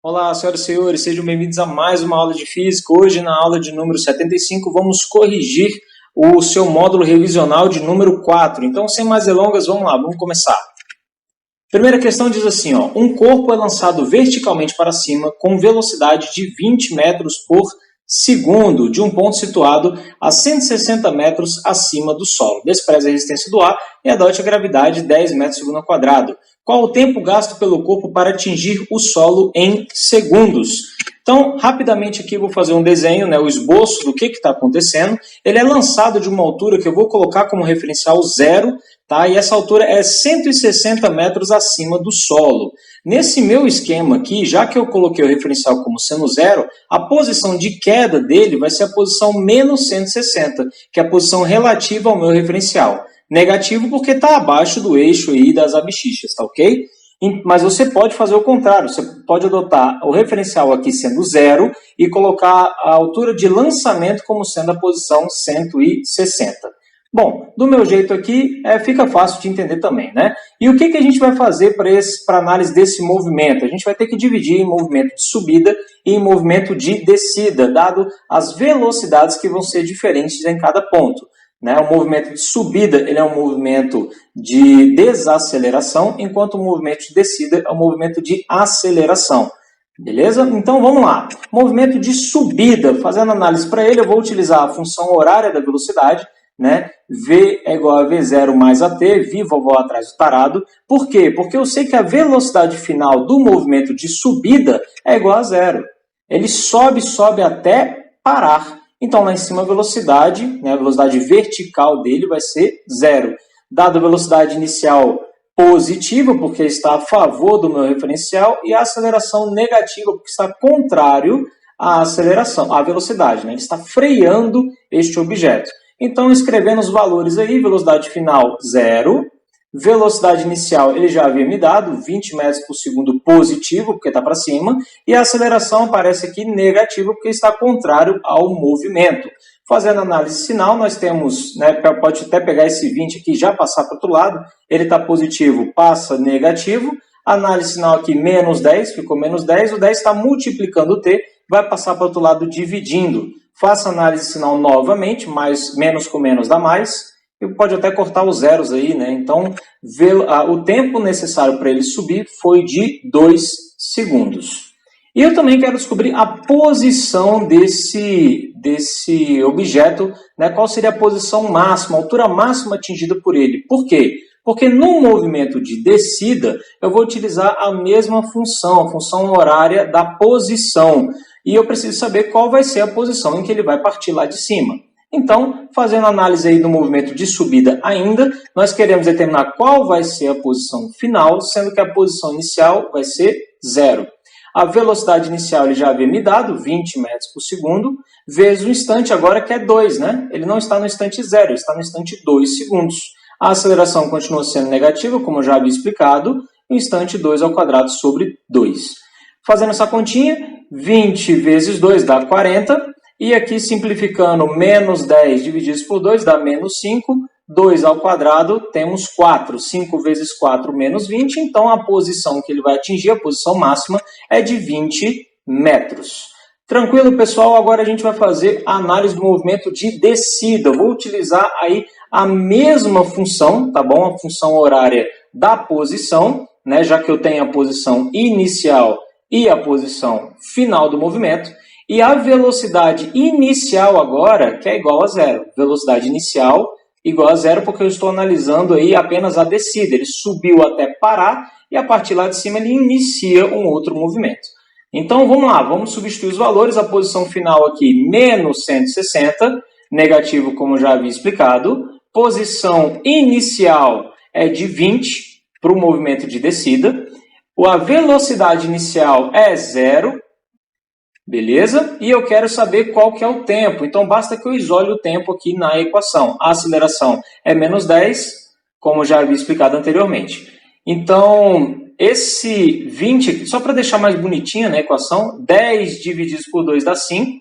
Olá, senhoras e senhores, sejam bem-vindos a mais uma aula de Física. Hoje, na aula de número 75, vamos corrigir o seu módulo revisional de número 4. Então, sem mais delongas, vamos lá, vamos começar. Primeira questão diz assim, ó, um corpo é lançado verticalmente para cima com velocidade de 20 metros por segundo de um ponto situado a 160 metros acima do solo. Despreze a resistência do ar e adote a gravidade 10 metros por segundo ao quadrado. Qual o tempo gasto pelo corpo para atingir o solo em segundos? Então, rapidamente aqui eu vou fazer um desenho, o esboço do que está acontecendo. Ele é lançado de uma altura que eu vou colocar como referencial 0, tá? E essa altura é 160 metros acima do solo. Nesse meu esquema aqui, já que eu coloquei o referencial como sendo 0, a posição de queda dele vai ser a posição menos 160, que é a posição relativa ao meu referencial. Negativo porque está abaixo do eixo aí das abscissas, tá ok? Mas você pode fazer o contrário, você pode adotar o referencial aqui sendo 0 e colocar a altura de lançamento como sendo a posição 160. Bom, do meu jeito aqui, fica fácil de entender também, né? E o que a gente vai fazer para análise desse movimento? A gente vai ter que dividir em movimento de subida e em movimento de descida, dado as velocidades que vão ser diferentes em cada ponto. O movimento de subida ele é um movimento de desaceleração, enquanto o movimento de descida é um movimento de aceleração. Beleza? Então vamos lá. Movimento de subida, fazendo análise para ele, eu vou utilizar a função horária da velocidade, V é igual a V0 mais AT, viva vovó atrás do tarado. Por quê? Porque eu sei que a velocidade final do movimento de subida é igual a 0. Ele sobe até parar. Então, lá em cima, a velocidade vertical dele vai ser 0. Dado a velocidade inicial positiva, porque está a favor do meu referencial, e a aceleração negativa, porque está contrário à aceleração, à velocidade. Ele está freando este objeto. Então, escrevendo os valores aí, velocidade final 0, velocidade inicial ele já havia me dado, 20 metros por segundo positivo, porque está para cima, e a aceleração aparece aqui negativa, porque está contrário ao movimento. Fazendo análise sinal, nós temos, pode até pegar esse 20 aqui e já passar para o outro lado, ele está positivo, passa negativo, análise sinal aqui menos 10, ficou menos 10, o 10 está multiplicando o t, vai passar para o outro lado dividindo. Faça análise sinal novamente, menos com menos dá mais, e pode até cortar os zeros aí, Então, o tempo necessário para ele subir foi de 2 segundos. E eu também quero descobrir a posição desse objeto, qual seria a posição máxima, a altura máxima atingida por ele. Por quê? Porque no movimento de descida, eu vou utilizar a mesma função, a função horária da posição. E eu preciso saber qual vai ser a posição em que ele vai partir lá de cima. Então, fazendo análise aí do movimento de subida ainda, nós queremos determinar qual vai ser a posição final, sendo que a posição inicial vai ser 0. A velocidade inicial ele já havia me dado, 20 metros por segundo, vezes o instante agora que é 2, Ele não está no instante 0, ele está no instante 2 segundos. A aceleração continua sendo negativa, como eu já havia explicado, o instante 2 ao quadrado sobre 2. Fazendo essa continha, 20 vezes 2 dá 40, e aqui, simplificando, menos 10 dividido por 2 dá menos 5. 2 ao quadrado, temos 4. 5 vezes 4, menos 20. Então, a posição que ele vai atingir, a posição máxima, é de 20 metros. Tranquilo, pessoal? Agora a gente vai fazer a análise do movimento de descida. Eu vou utilizar aí a mesma função, tá bom? A função horária da posição, já que eu tenho a posição inicial e a posição final do movimento. E a velocidade inicial agora, que é igual a 0. Velocidade inicial igual a 0, porque eu estou analisando aí apenas a descida. Ele subiu até parar e a partir lá de cima ele inicia um outro movimento. Então vamos lá, vamos substituir os valores. A posição final aqui, menos 160, negativo como já havia explicado. Posição inicial é de 20 para o movimento de descida. A velocidade inicial é 0. Beleza? E eu quero saber qual que é o tempo. Então, basta que eu isole o tempo aqui na equação. A aceleração é menos 10, como já havia explicado anteriormente. Então, esse 20, só para deixar mais bonitinha na equação, 10 dividido por 2 dá 5.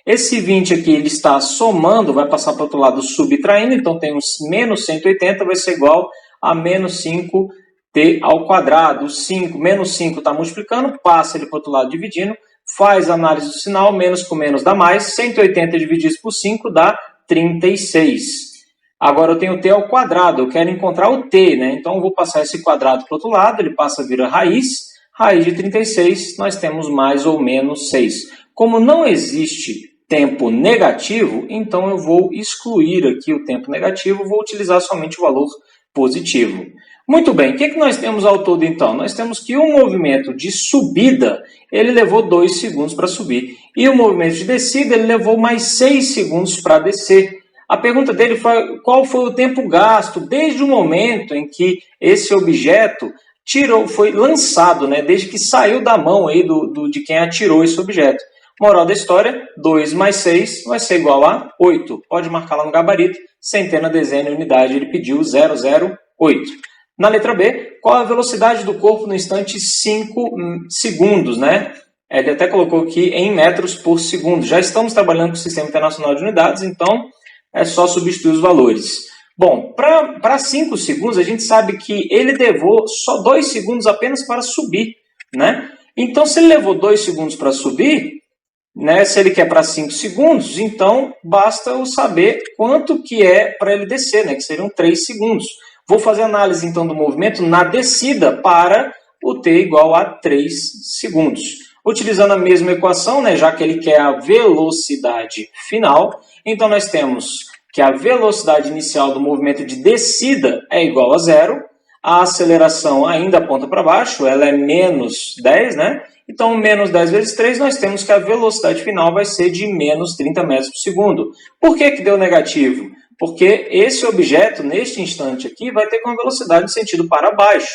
Esse 20 aqui ele está somando, vai passar para o outro lado subtraindo. Então, temos menos 180, vai ser igual a menos 5 t ao quadrado. O 5, menos 5 está multiplicando, passa ele para o outro lado dividindo, faz a análise do sinal, menos com menos dá mais, 180 dividido por 5 dá 36. Agora eu tenho t ao quadrado, eu quero encontrar o t, né? Então eu vou passar esse quadrado para o outro lado, ele passa a virar raiz de 36, nós temos mais ou menos 6. Como não existe tempo negativo, então eu vou excluir aqui o tempo negativo, vou utilizar somente o valor positivo. Muito bem, o que nós temos ao todo então? Nós temos que o movimento de subida, ele levou 2 segundos para subir. E o movimento de descida, ele levou mais 6 segundos para descer. A pergunta dele foi qual foi o tempo gasto desde o momento em que esse objeto foi lançado, né? Desde que saiu da mão aí de quem atirou esse objeto. Moral da história, 2 mais 6 vai ser igual a 8. Pode marcar lá no gabarito, centena, dezena e unidade, ele pediu 008. Na letra B, qual a velocidade do corpo no instante 5 segundos, né? Ele até colocou aqui em metros por segundo. Já estamos trabalhando com o Sistema Internacional de Unidades, então é só substituir os valores. Bom, para 5 segundos, a gente sabe que ele levou só 2 segundos apenas para subir, né? Então, se ele levou 2 segundos para subir, né, se ele quer para 5 segundos, então basta eu saber quanto que é para ele descer, né, que seriam 3 segundos. Vou fazer análise, então, do movimento na descida para o t igual a 3 segundos. Utilizando a mesma equação, né, já que ele quer a velocidade final, então nós temos que a velocidade inicial do movimento de descida é igual a 0, a aceleração ainda aponta para baixo, ela é menos 10, né? Então, menos 10 vezes 3, nós temos que a velocidade final vai ser de menos 30 metros por segundo. Por que deu negativo? Porque esse objeto, neste instante aqui, vai ter uma velocidade no sentido para baixo,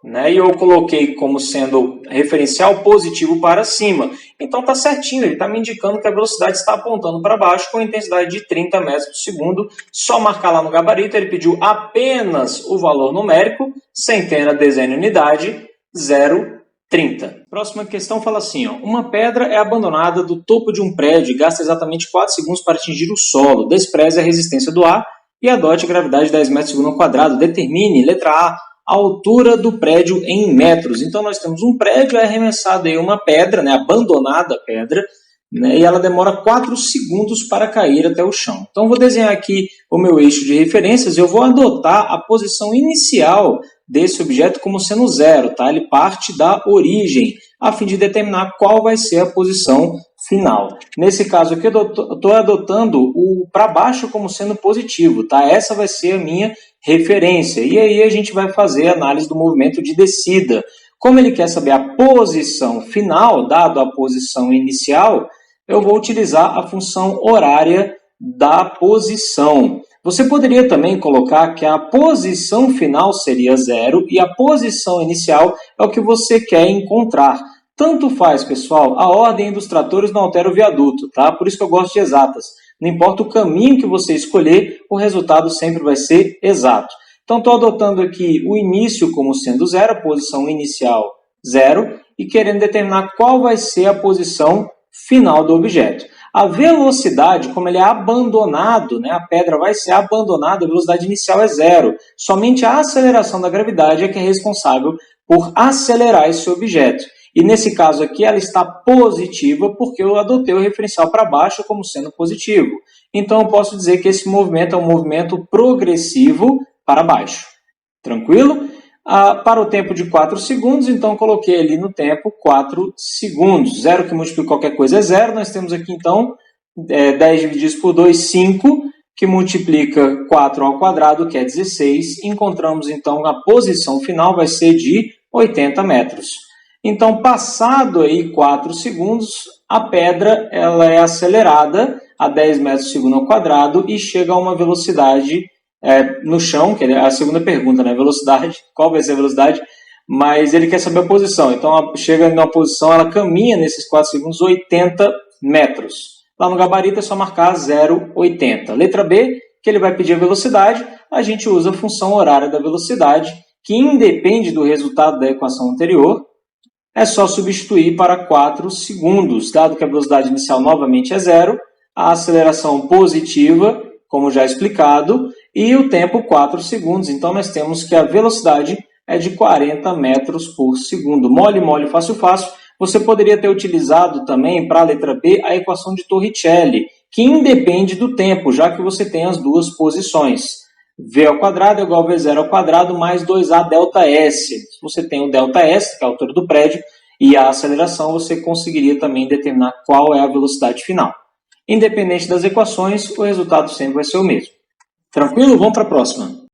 né? E eu coloquei como sendo referencial positivo para cima. Então está certinho, ele está me indicando que a velocidade está apontando para baixo com intensidade de 30 metros por segundo. Só marcar lá no gabarito, ele pediu apenas o valor numérico, centena, dezena e unidade, 0,30. Próxima questão fala assim, ó, uma pedra é abandonada do topo de um prédio e gasta exatamente 4 segundos para atingir o solo. Despreze a resistência do ar e adote a gravidade de 10 metros por segundo ao quadrado. Determine, letra A, a altura do prédio em metros. Então, nós temos um prédio, é arremessado aí uma pedra, né, abandonada a pedra, né, e ela demora 4 segundos para cair até o chão. Então, vou desenhar aqui o meu eixo de referências, eu vou adotar a posição inicial desse objeto como sendo 0, tá? Ele parte da origem, a fim de determinar qual vai ser a posição final. Nesse caso aqui, eu estou adotando o para baixo como sendo positivo, tá? Essa vai ser a minha referência. E aí a gente vai fazer a análise do movimento de descida. Como ele quer saber a posição final, dado a posição inicial, eu vou utilizar a função horária da posição. Você poderia também colocar que a posição final seria 0 e a posição inicial é o que você quer encontrar. Tanto faz, pessoal, a ordem dos tratores não altera o viaduto, tá? Por isso que eu gosto de exatas. Não importa o caminho que você escolher, o resultado sempre vai ser exato. Então, estou adotando aqui o início como sendo 0, a posição inicial 0, e querendo determinar qual vai ser a posição final do objeto. A velocidade, como ele é abandonado, né, a pedra vai ser abandonada, a velocidade inicial é 0. Somente a aceleração da gravidade é que é responsável por acelerar esse objeto. E nesse caso aqui ela está positiva porque eu adotei o referencial para baixo como sendo positivo. Então eu posso dizer que esse movimento é um movimento progressivo para baixo. Tranquilo? Para o tempo de 4 segundos, então coloquei ali no tempo 4 segundos. 0 que multiplica qualquer coisa é 0. Nós temos aqui então 10 divididos por 2, 5, que multiplica 4 ao quadrado, que é 16. Encontramos então a posição final vai ser de 80 metros. Então, passado aí 4 segundos, a pedra ela é acelerada a 10 metros por segundo ao quadrado e chega a uma velocidade no chão, que é a segunda pergunta, né? Velocidade, qual vai ser a velocidade? Mas ele quer saber a posição. Então, chega numa posição, ela caminha nesses 4 segundos 80 metros. Lá no gabarito é só marcar 0,80. Letra B, que ele vai pedir a velocidade, a gente usa a função horária da velocidade, que independe do resultado da equação anterior. É só substituir para 4 segundos, dado que a velocidade inicial novamente é 0, a aceleração positiva, como já explicado, e o tempo 4 segundos. Então, nós temos que a velocidade é de 40 metros por segundo. Mole, mole, fácil, fácil. Você poderia ter utilizado também, para a letra B, a equação de Torricelli, que independe do tempo, já que você tem as duas posições. V ao quadrado é igual a V0 ao quadrado mais 2A delta S. Se você tem o delta S, que é a altura do prédio, e a aceleração, você conseguiria também determinar qual é a velocidade final. Independente das equações, o resultado sempre vai ser o mesmo. Tranquilo? Vamos para a próxima.